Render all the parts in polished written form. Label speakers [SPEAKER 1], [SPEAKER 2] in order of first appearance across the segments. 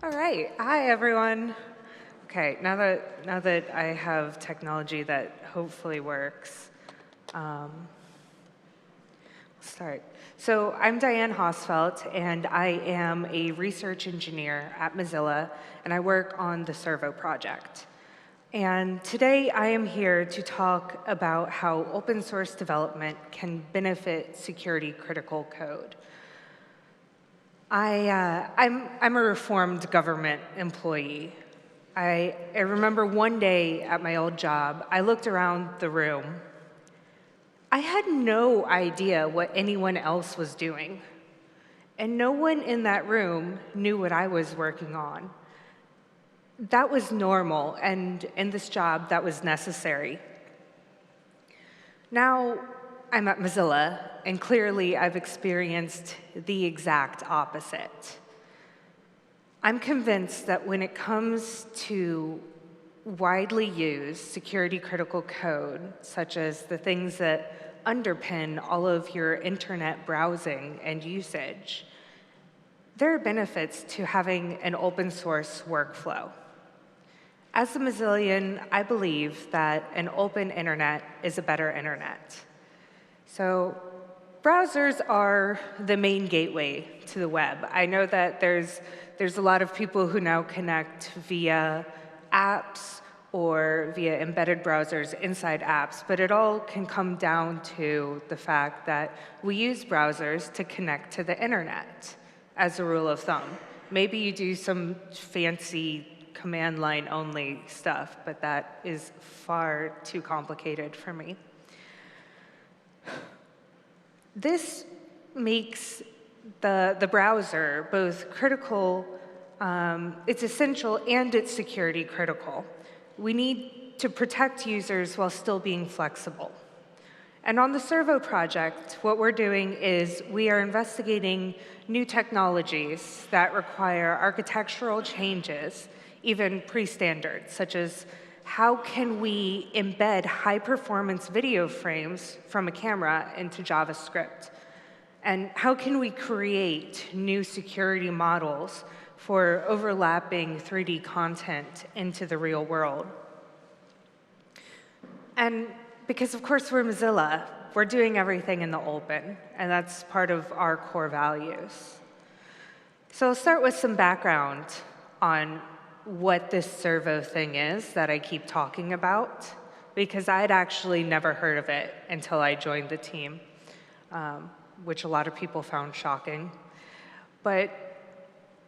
[SPEAKER 1] All right. Hi, everyone. Okay, now that I have technology that hopefully works, we'll start. So I'm Diane Hosfelt, and I am a research engineer at Mozilla, and I work on the Servo project. And today I am here to talk about how open source development can benefit security critical code. I'm a reformed government employee. I remember one day at my old job, I looked around the room. I had no idea what anyone else was doing. And no one in that room knew what I was working on. That was normal, and in this job, that was necessary. Now, I'm at Mozilla, and clearly I've experienced the exact opposite. I'm convinced that when it comes to widely used security-critical code, such as the things that underpin all of your internet browsing and usage, there are benefits to having an open-source workflow. As a Mozillian, I believe that an open internet is a better internet. So browsers are the main gateway to the web. I know that there's a lot of people who now connect via apps or via embedded browsers inside apps, but it all can come down to the fact that we use browsers to connect to the internet as a rule of thumb. Maybe you do some fancy command line only stuff, but that is far too complicated for me. This makes the browser both critical, it's essential, and it's security critical. We need to protect users while still being flexible. And on the Servo project, what we're doing is we are investigating new technologies that require architectural changes, even pre-standard, such as how can we embed high-performance video frames from a camera into JavaScript? And how can we create new security models for overlapping 3D content into the real world? And because, of course, we're Mozilla, we're doing everything in the open, and that's part of our core values. So I'll start with some background on what this Servo thing is that I keep talking about, because I'd actually never heard of it until I joined the team, which a lot of people found shocking. But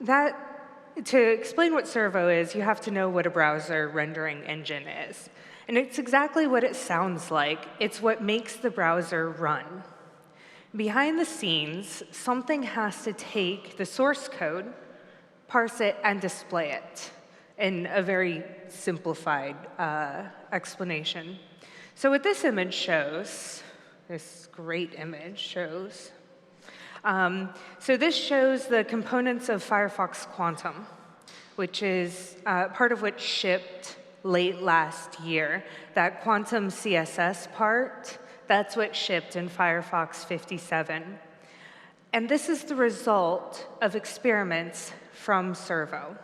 [SPEAKER 1] to explain what Servo is, you have to know what a browser rendering engine is. And it's exactly what it sounds like. It's what makes the browser run. Behind the scenes, something has to take the source code, parse it, and display it in a very simplified explanation. So what this image shows, this great image shows, so this shows the components of Firefox Quantum, which is part of what shipped late last year. That Quantum CSS part, that's what shipped in Firefox 57. And this is the result of experiments from Servo.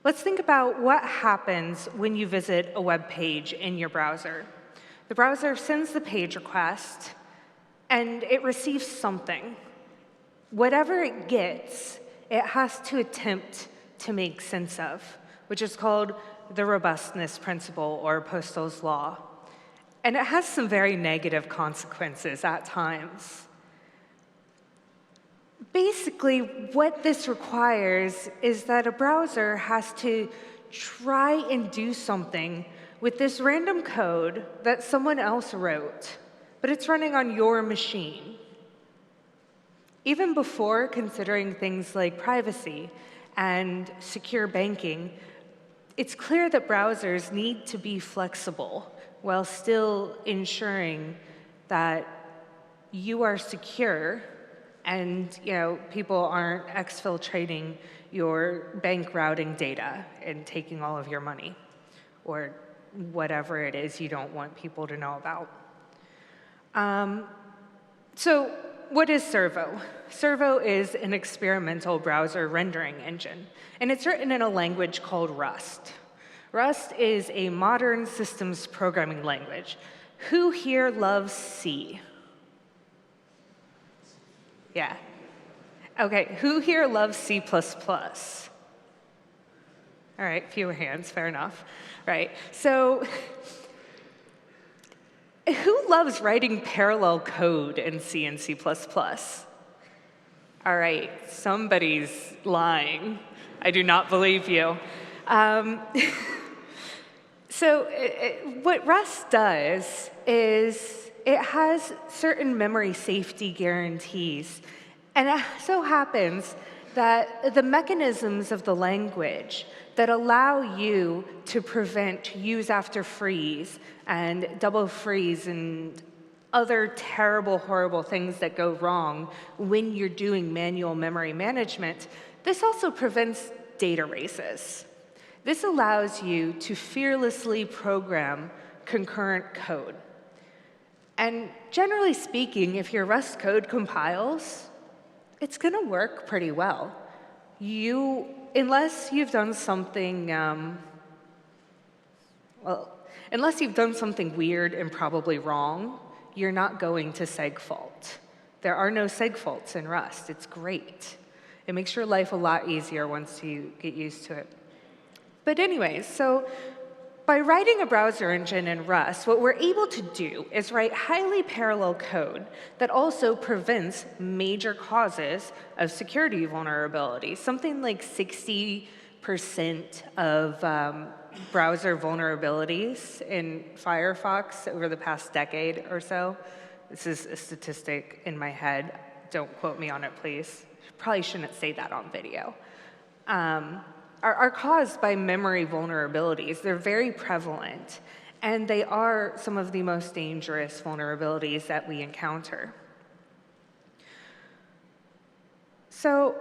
[SPEAKER 1] Let's think about what happens when you visit a web page in your browser. The browser sends the page request, and it receives something. Whatever it gets, it has to attempt to make sense of, which is called the robustness principle, or Postal's law. And it has some very negative consequences at times. Basically, what this requires is that a browser has to try and do something with this random code that someone else wrote, but it's running on your machine. Even before considering things like privacy and secure banking, it's clear that browsers need to be flexible while still ensuring that you are secure and people aren't exfiltrating your bank routing data and taking all of your money, or whatever it is you don't want people to know about. So what is Servo? Servo is an experimental browser rendering engine, and it's written in a language called Rust. Rust is a modern systems programming language. Who here loves C? Yeah. OK, who here loves C++? All right, fewer hands, fair enough. Right, so who loves writing parallel code in C and C++? All right, somebody's lying. I do not believe you. What Rust does is it has certain memory safety guarantees. And it so happens that the mechanisms of the language that allow you to prevent use after freeze and double freeze and other terrible, horrible things that go wrong when you're doing manual memory management, this also prevents data races. This allows you to fearlessly program concurrent code. And generally speaking, if your Rust code compiles, it's going to work pretty well. Unless you've done something, unless you've done something weird and probably wrong, you're not going to segfault. There are no segfaults in Rust. It's great. It makes your life a lot easier once you get used to it. But anyways, so by writing a browser engine in Rust, what we're able to do is write highly parallel code that also prevents major causes of security vulnerabilities. Something like 60% of browser vulnerabilities in Firefox over the past decade or so. This is a statistic in my head. Don't quote me on it, please. Probably shouldn't say that on video. Are caused by memory vulnerabilities. They're very prevalent, and they are some of the most dangerous vulnerabilities that we encounter. So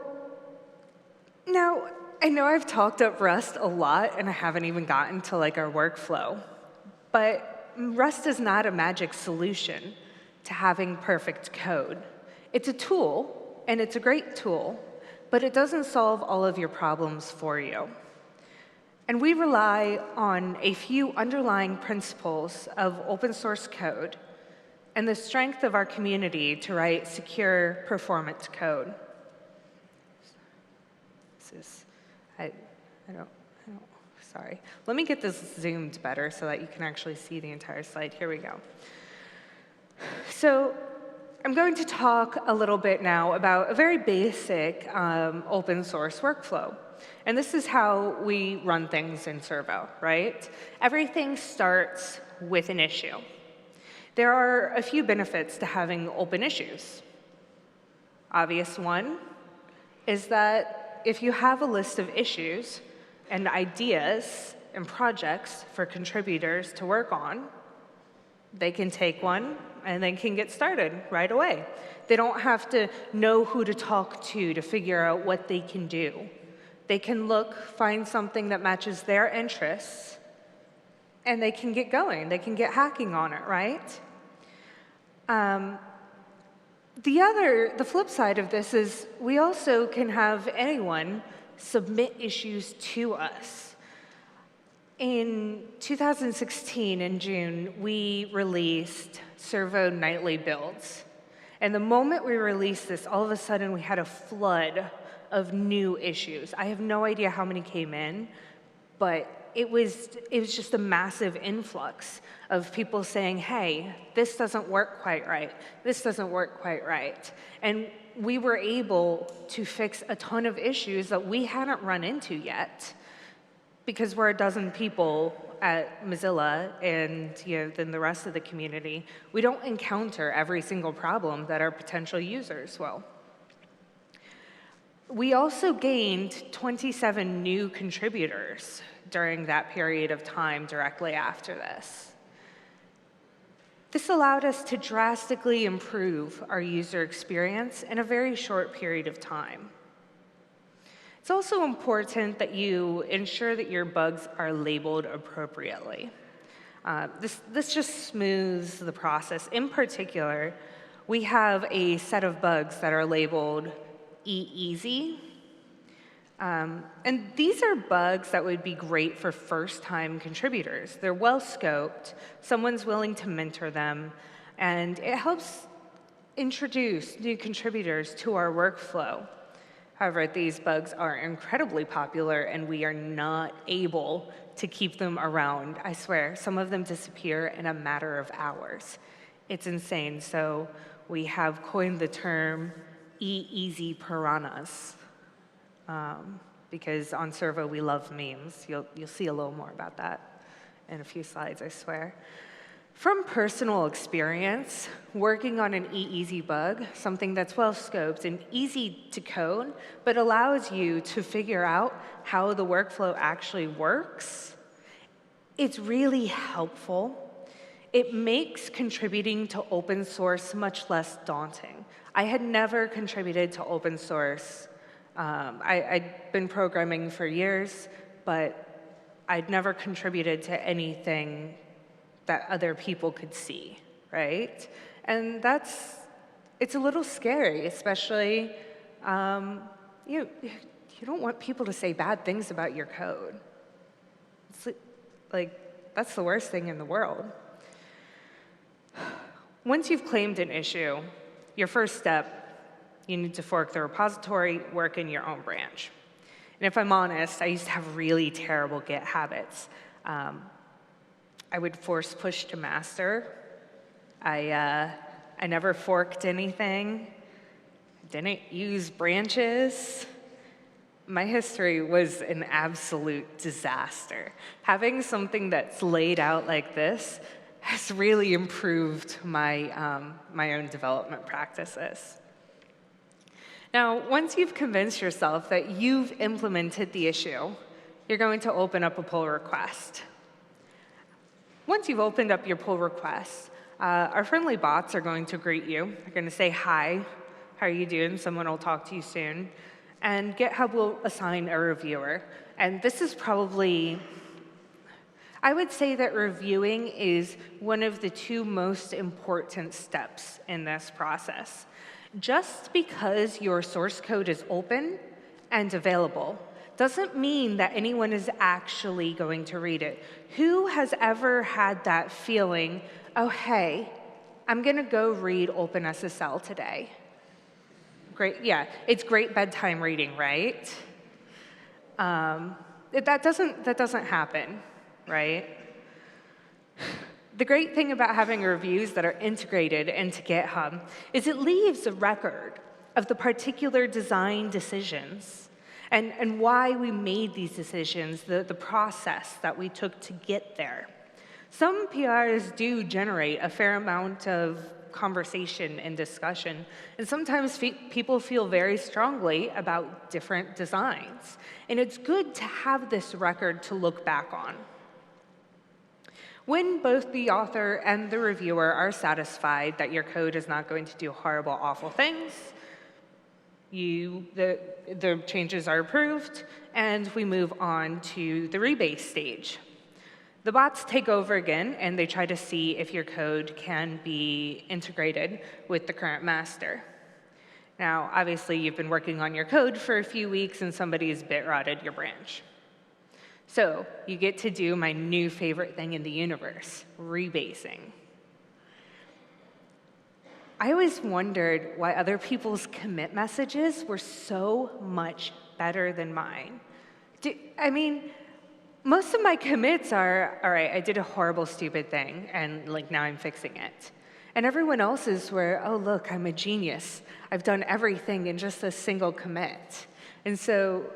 [SPEAKER 1] now, I know I've talked up Rust a lot, and I haven't even gotten to like our workflow, but Rust is not a magic solution to having perfect code. It's a tool, and it's a great tool, but it doesn't solve all of your problems for you. And we rely on a few underlying principles of open source code and the strength of our community to write secure, performant code. Sorry. Let me get this zoomed better so that you can actually see the entire slide. Here we go. So I'm going to talk a little bit now about a very basic open source workflow. And this is how we run things in Servo, right? Everything starts with an issue. There are a few benefits to having open issues. Obvious one is that if you have a list of issues and ideas and projects for contributors to work on, they can take one and they can get started right away. They don't have to know who to talk to figure out what they can do. They can look, find something that matches their interests, and they can get going. They can get hacking on it, right? The flip side of this is we also can have anyone submit issues to us. In 2016, in June, we released Servo nightly builds. And the moment we released this, all of a sudden we had a flood of new issues. I have no idea how many came in, but it was just a massive influx of people saying, hey, this doesn't work quite right. This doesn't work quite right. And we were able to fix a ton of issues that we hadn't run into yet, because we're a dozen people at Mozilla and then the rest of the community. We don't encounter every single problem that our potential users will. We also gained 27 new contributors during that period of time directly after this. This allowed us to drastically improve our user experience in a very short period of time. It's also important that you ensure that your bugs are labeled appropriately. This just smooths the process. In particular, we have a set of bugs that are labeled Eeasy. And these are bugs that would be great for first-time contributors. They're well-scoped, someone's willing to mentor them, and it helps introduce new contributors to our workflow. However, these bugs are incredibly popular, and we are not able to keep them around. I swear, some of them disappear in a matter of hours. It's insane. So we have coined the term Eeasy piranhas. Because on Servo, we love memes. You'll see a little more about that in a few slides, I swear. From personal experience, working on an Eeasy bug, something that's well-scoped and easy to code, but allows you to figure out how the workflow actually works, it's really helpful. It makes contributing to open source much less daunting. I had never contributed to open source. I'd been programming for years, but I'd never contributed to anything that other people could see, right? And it's a little scary, especially, you don't want people to say bad things about your code. It's like, that's the worst thing in the world. Once you've claimed an issue, your first step, you need to fork the repository, work in your own branch. And if I'm honest, I used to have really terrible Git habits. I would force push to master. I never forked anything. Didn't use branches. My history was an absolute disaster. Having something that's laid out like this has really improved my, my own development practices. Now, once you've convinced yourself that you've implemented the issue, you're going to open up a pull request. Once you've opened up your pull request, our friendly bots are going to greet you. They're going to say, hi, how are you doing? Someone will talk to you soon. And GitHub will assign a reviewer. And this is probably, I would say that reviewing is one of the two most important steps in this process. Just because your source code is open and available doesn't mean that anyone is actually going to read it. Who has ever had that feeling, oh, hey, I'm going to go read OpenSSL today? Great, yeah, it's great bedtime reading, right? That doesn't happen, right? The great thing about having reviews that are integrated into GitHub is it leaves a record of the particular design decisions and why we made these decisions, the process that we took to get there. Some PRs do generate a fair amount of conversation and discussion, and sometimes people feel very strongly about different designs. And it's good to have this record to look back on. When both the author and the reviewer are satisfied that your code is not going to do horrible, awful things, the changes are approved, and we move on to the rebase stage. The bots take over again, and they try to see if your code can be integrated with the current master. Now, obviously, you've been working on your code for a few weeks, and somebody's bit-rotted your branch. So you get to do my new favorite thing in the universe, rebasing. I always wondered why other people's commit messages were so much better than mine. I mean, most of my commits are, all right, I did a horrible, stupid thing, and now I'm fixing it. And everyone else's were, oh, look, I'm a genius. I've done everything in just a single commit. And so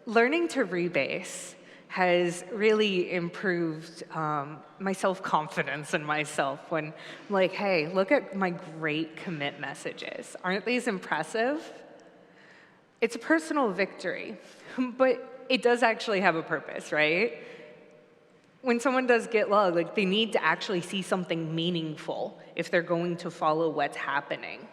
[SPEAKER 1] learning to rebase has really improved my self-confidence in myself when I'm like, hey, look at my great commit messages. Aren't these impressive? It's a personal victory, but it does actually have a purpose, right? When someone does git log, they need to actually see something meaningful if they're going to follow what's happening.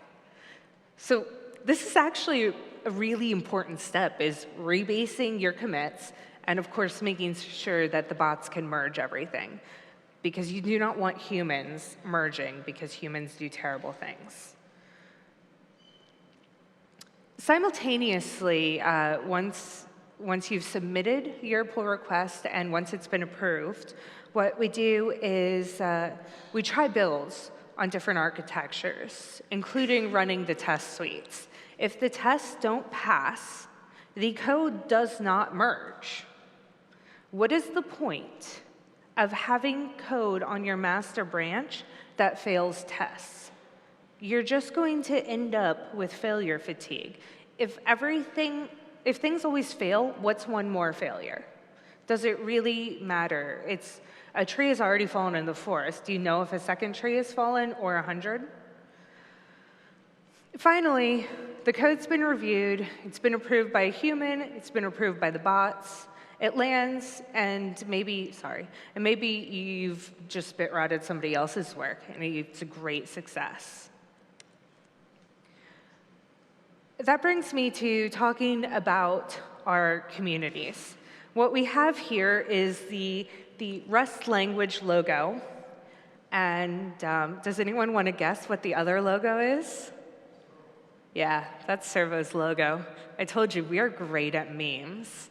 [SPEAKER 1] So this is actually a really important step, is rebasing your commits, and of course, making sure that the bots can merge everything. Because you do not want humans merging, because humans do terrible things. Simultaneously, once you've submitted your pull request and once it's been approved, what we do is we try builds on different architectures, including running the test suites. If the tests don't pass, the code does not merge. What is the point of having code on your master branch that fails tests? You're just going to end up with failure fatigue. If things always fail, what's one more failure? Does it really matter? A tree has already fallen in the forest. Do you know if a second tree has fallen or 100? Finally, the code's been reviewed. It's been approved by a human. It's been approved by the bots. It lands, and maybe you've just spit rotted somebody else's work, and it's a great success. That brings me to talking about our communities. What we have here is the Rust language logo. And does anyone want to guess what the other logo is? Yeah, that's Servo's logo. I told you, we are great at memes.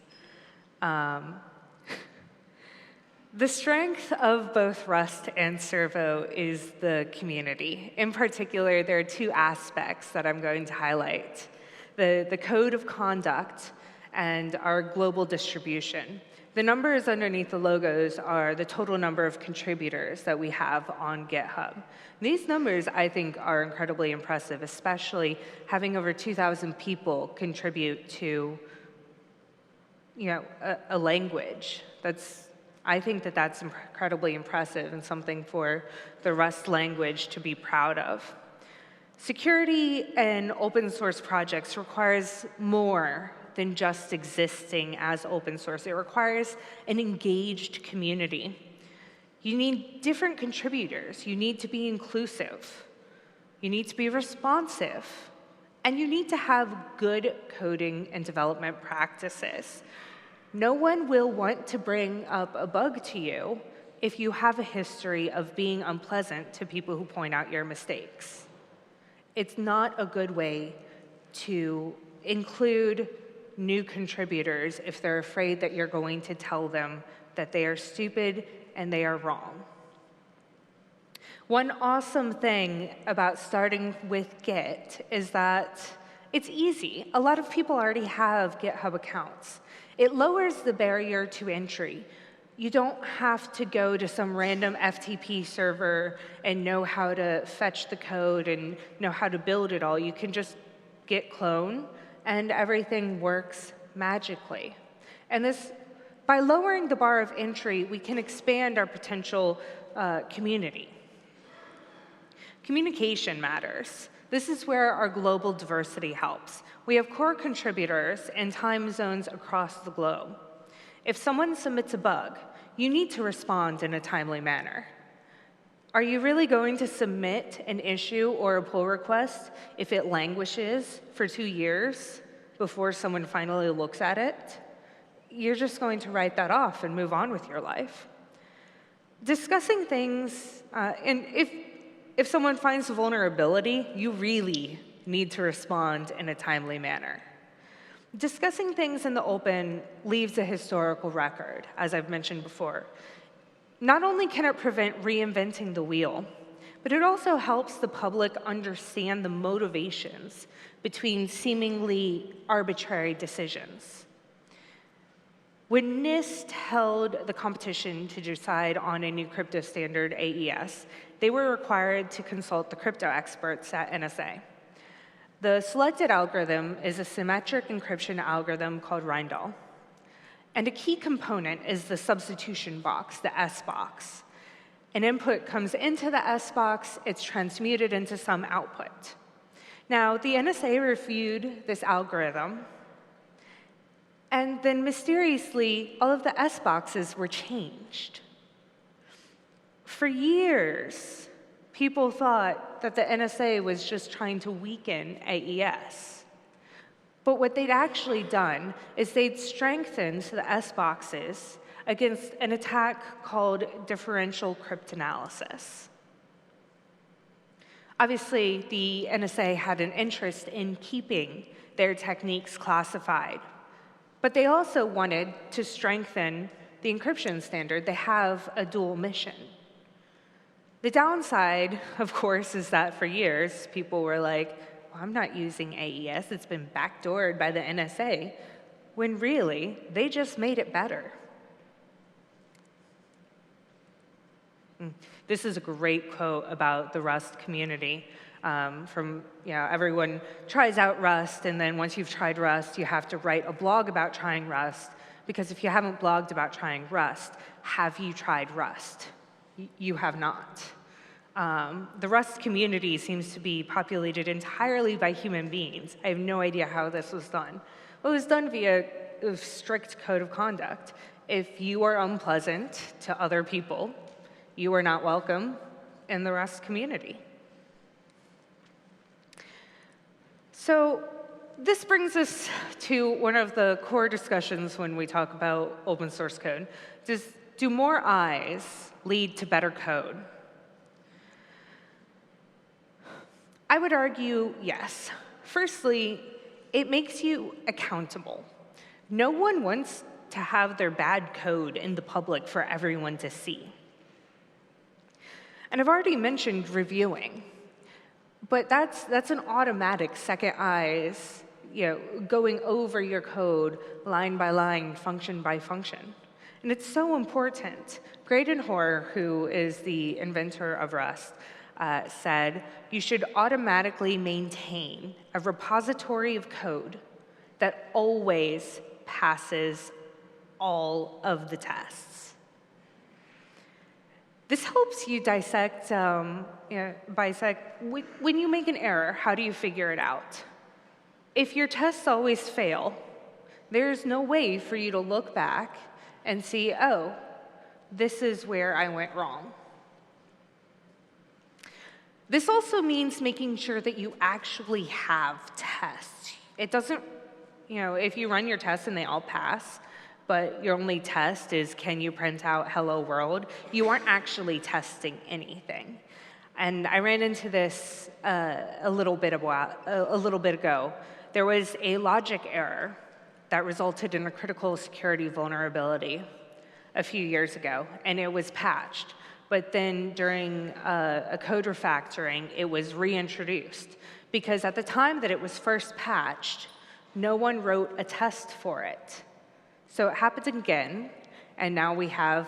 [SPEAKER 1] The strength of both Rust and Servo is the community. In particular, there are two aspects that I'm going to highlight: the code of conduct and our global distribution. The numbers underneath the logos are the total number of contributors that we have on GitHub. These numbers, I think, are incredibly impressive, especially having over 2,000 people contribute to a language. I think that's incredibly impressive and something for the Rust language to be proud of. Security and open source projects requires more than just existing as open source. It requires an engaged community. You need different contributors. You need to be inclusive. You need to be responsive. And you need to have good coding and development practices. No one will want to bring up a bug to you if you have a history of being unpleasant to people who point out your mistakes. It's not a good way to include new contributors if they're afraid that you're going to tell them that they are stupid and they are wrong. One awesome thing about starting with Git is that it's easy. A lot of people already have GitHub accounts. It lowers the barrier to entry. You don't have to go to some random FTP server and know how to fetch the code and know how to build it all. You can just git clone, and everything works magically. And by lowering the bar of entry, we can expand our potential community. Communication matters. This is where our global diversity helps. We have core contributors in time zones across the globe. If someone submits a bug, you need to respond in a timely manner. Are you really going to submit an issue or a pull request if it languishes for 2 years before someone finally looks at it? You're just going to write that off and move on with your life. Discussing things, and if someone finds a vulnerability, you really need to respond in a timely manner. Discussing things in the open leaves a historical record, as I've mentioned before. Not only can it prevent reinventing the wheel, but it also helps the public understand the motivations between seemingly arbitrary decisions. When NIST held the competition to decide on a new crypto standard, AES, they were required to consult the crypto experts at NSA. The selected algorithm is a symmetric encryption algorithm called Rijndael. And a key component is the substitution box, the S box. An input comes into the S box, it's transmuted into some output. Now, the NSA reviewed this algorithm, and then mysteriously, all of the S boxes were changed. For years, people thought that the NSA was just trying to weaken AES. But what they'd actually done is they'd strengthened the S boxes against an attack called differential cryptanalysis. Obviously, the NSA had an interest in keeping their techniques classified, but they also wanted to strengthen the encryption standard. They have a dual mission. The downside, of course, is that for years, people were like, well, I'm not using AES, it's been backdoored by the NSA, when really, they just made it better. This is a great quote about the Rust community. From, everyone tries out Rust, and then once you've tried Rust, you have to write a blog about trying Rust, because if you haven't blogged about trying Rust, have you tried Rust? You have not. The Rust community seems to be populated entirely by human beings. I have no idea how this was done. Well, it was done via a strict code of conduct. If you are unpleasant to other people, you are not welcome in the Rust community. So this brings us to one of the core discussions when we talk about open source code. Do more eyes lead to better code? I would argue yes. Firstly, it makes you accountable. No one wants to have their bad code in the public for everyone to see. And I've already mentioned reviewing, but that's an automatic second eyes, going over your code line by line, function by function. And it's so important. Graydon Hoare, who is the inventor of Rust, said you should automatically maintain a repository of code that always passes all of the tests. This helps you dissect, when you make an error, how do you figure it out? If your tests always fail, there's no way for you to look back and see, oh, this is where I went wrong. This also means making sure that you actually have tests. It doesn't, if you run your tests and they all pass, but your only test is can you print out hello world, you aren't actually testing anything. And I ran into this a little bit ago. There was a logic error that resulted in a critical security vulnerability a few years ago, and it was patched. But then during a code refactoring, it was reintroduced, because at the time that it was first patched, no one wrote a test for it. So it happened again, and now we have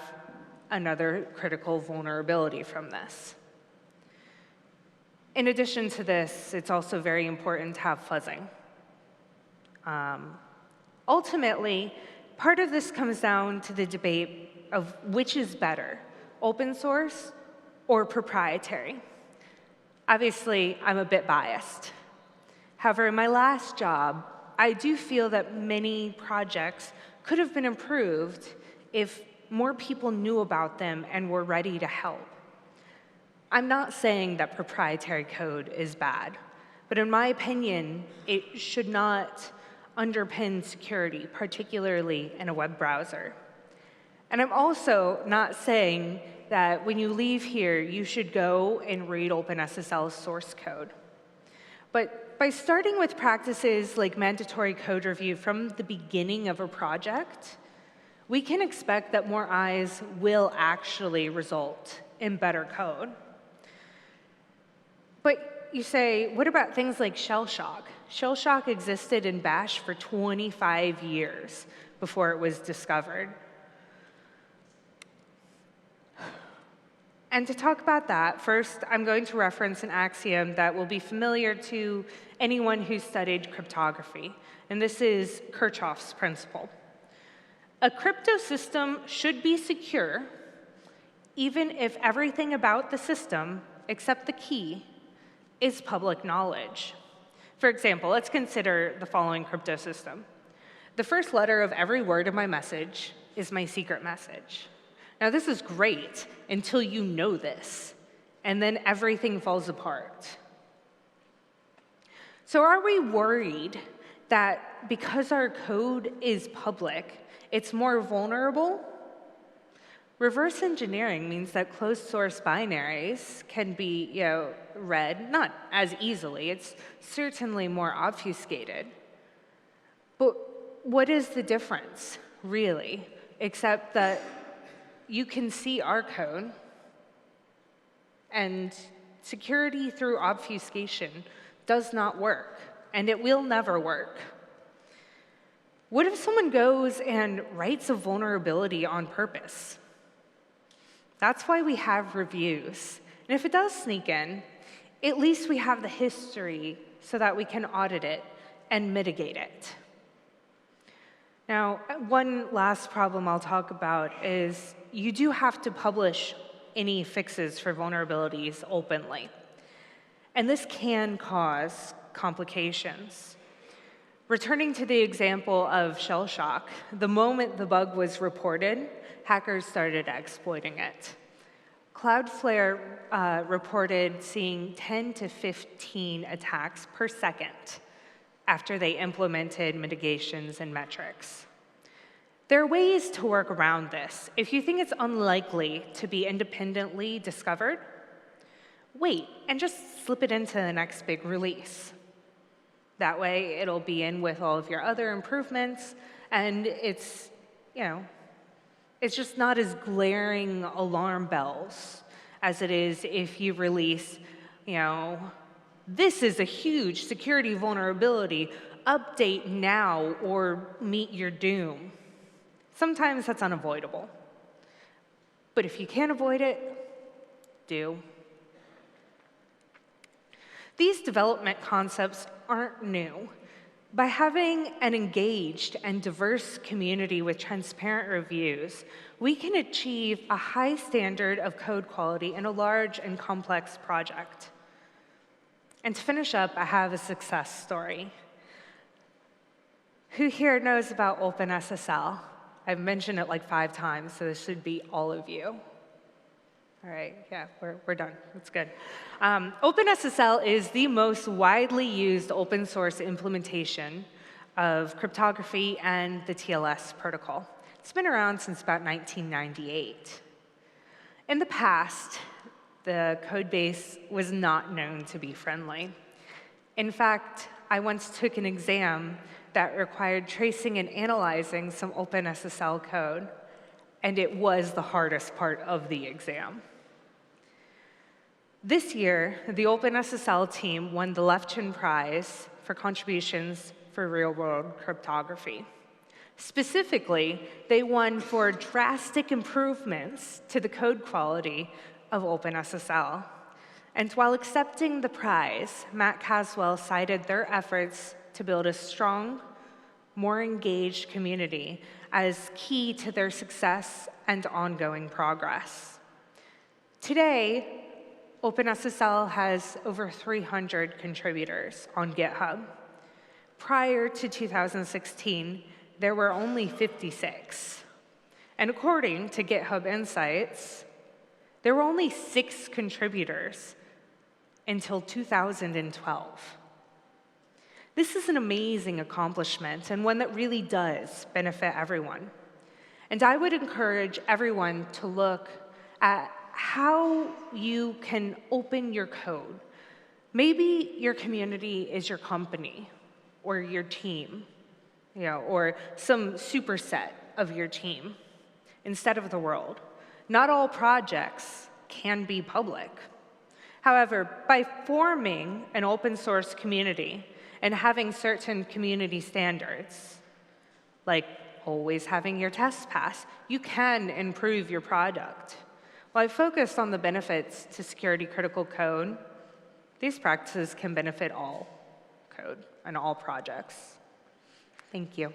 [SPEAKER 1] another critical vulnerability from this. In addition to this, it's also very important to have fuzzing. Ultimately, part of this comes down to the debate of which is better, open source or proprietary. Obviously, I'm a bit biased. However, in my last job, I do feel that many projects could have been improved if more people knew about them and were ready to help. I'm not saying that proprietary code is bad, but in my opinion, it should not underpin security, particularly in a web browser. And I'm also not saying that when you leave here, you should go and read OpenSSL's source code. But by starting with practices like mandatory code review from the beginning of a project, we can expect that more eyes will actually result in better code. But you say, what about things like shell shock? Shell shock existed in Bash for 25 years before it was discovered. And to talk about that, first, I'm going to reference an axiom that will be familiar to anyone who studied cryptography, and this is Kirchhoff's principle. A crypto system should be secure, even if everything about the system, except the key, is public knowledge. For example, let's consider the following crypto system. The first letter of every word of my message is my secret message. Now, this is great until you know this, and then everything falls apart. So are we worried that because our code is public, it's more vulnerable? Reverse engineering means that closed source binaries can be read, not as easily, it's certainly more obfuscated. But what is the difference, really, except that you can see our code, and security through obfuscation does not work, and it will never work. What if someone goes and writes a vulnerability on purpose? That's why we have reviews. And if it does sneak in, at least we have the history so that we can audit it and mitigate it. Now, one last problem I'll talk about is you do have to publish any fixes for vulnerabilities openly. And this can cause complications. Returning to the example of shell shock, the moment the bug was reported, hackers started exploiting it. Cloudflare reported seeing 10 to 15 attacks per second after they implemented mitigations and metrics. There are ways to work around this. If you think it's unlikely to be independently discovered, wait and just slip it into the next big release. That way, it'll be in with all of your other improvements, and it's just not as glaring alarm bells as it is if you release, this is a huge security vulnerability, update now or meet your doom. Sometimes that's unavoidable. But if you can't avoid it, do. These development concepts aren't new. By having an engaged and diverse community with transparent reviews, we can achieve a high standard of code quality in a large and complex project. And to finish up, I have a success story. Who here knows about OpenSSL? I've mentioned it like 5 times, so this should be all of you. All right, yeah, we're done. That's good. OpenSSL is the most widely used open source implementation of cryptography and the TLS protocol. It's been around since about 1998. In the past, the code base was not known to be friendly. In fact, I once took an exam that required tracing and analyzing some OpenSSL code, and it was the hardest part of the exam. This year, the OpenSSL team won the Levchin Prize for contributions for real-world cryptography. Specifically, they won for drastic improvements to the code quality of OpenSSL. And while accepting the prize, Matt Caswell cited their efforts to build a strong, more engaged community as key to their success and ongoing progress. Today, OpenSSL has over 300 contributors on GitHub. Prior to 2016, there were only 56. And according to GitHub Insights, there were only 6 contributors until 2012. This is an amazing accomplishment and one that really does benefit everyone. And I would encourage everyone to look at how you can open your code. Maybe your community is your company or your team, or some superset of your team instead of the world. Not all projects can be public. However, by forming an open source community and having certain community standards, like always having your tests pass, you can improve your product. While I focused on the benefits to security-critical code, these practices can benefit all code and all projects. Thank you.